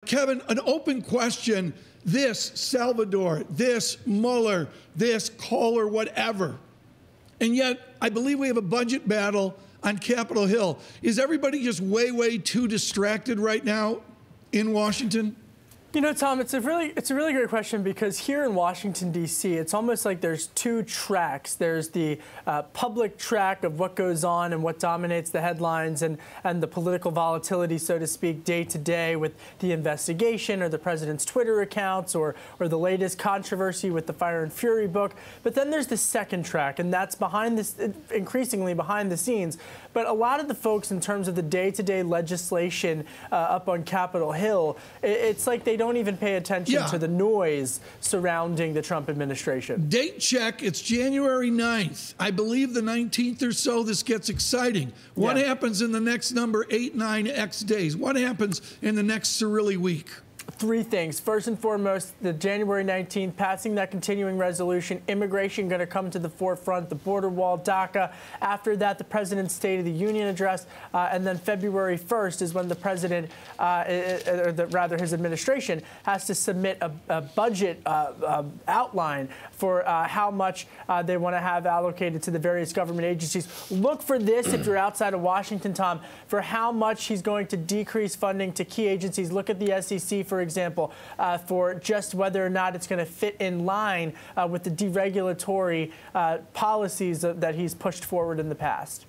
Kevin, an open question, this Salvador, this Mueller, this Kohler, whatever. And yet, I believe we have a budget battle on Capitol Hill. Is everybody just way too distracted right now in Washington? You know, Tom, it's a really great question, because here in Washington, D.C., it's almost like there's two tracks. There's the public track of what goes on and what dominates the headlines and the political volatility, so to speak, day to day with the investigation or the president's Twitter accounts or the latest controversy with the Fire and Fury book. But then there's the second track, and that's increasingly behind the scenes. But a lot of the folks, in terms of the day-to-day legislation up on Capitol Hill, it's like they don't even pay attention to the noise surrounding the Trump administration. Date check, it's January 9th. I believe the 19th or so, this gets exciting. What happens in the next number 8, 9, X days? What happens in the next Cirilli week? Three things. First and foremost, the January 19th, passing that continuing resolution, immigration going to come to the forefront, the border wall, DACA. After that, the president's State of the Union address. And then February 1st is when the president, rather his administration, has to submit a budget outline for how much they want to have allocated to the various government agencies. Look for this if you're outside of Washington, Tom, for how much he's going to decrease funding to key agencies. Look at the SEC, for example, for just whether or not it's going to fit in line with the deregulatory policies that he's pushed forward in the past.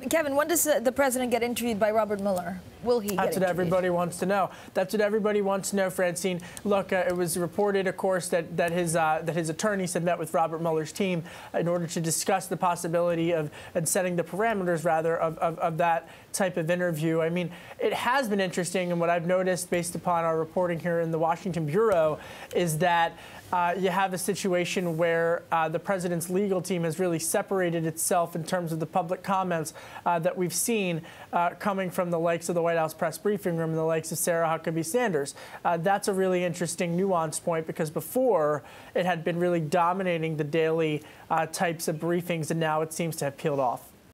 Kevin, when does the president get interviewed by Robert Mueller? Will he get interviewed? That's what everybody wants to know. That's what everybody wants to know, Francine. Look, it was reported, of course, that his attorneys had met with Robert Mueller's team in order to discuss the possibility of and setting the parameters, rather, of that type of interview. I mean, it has been interesting, and what I've noticed based upon our reporting here in the Washington Bureau is that you have a situation where the president's legal team has really separated itself in terms of the public comments that we've seen coming from the likes of the White House press briefing room and the likes of Sarah Huckabee Sanders. That's a really interesting nuance point, because before it had been really dominating the daily types of briefings, and now it seems to have peeled off.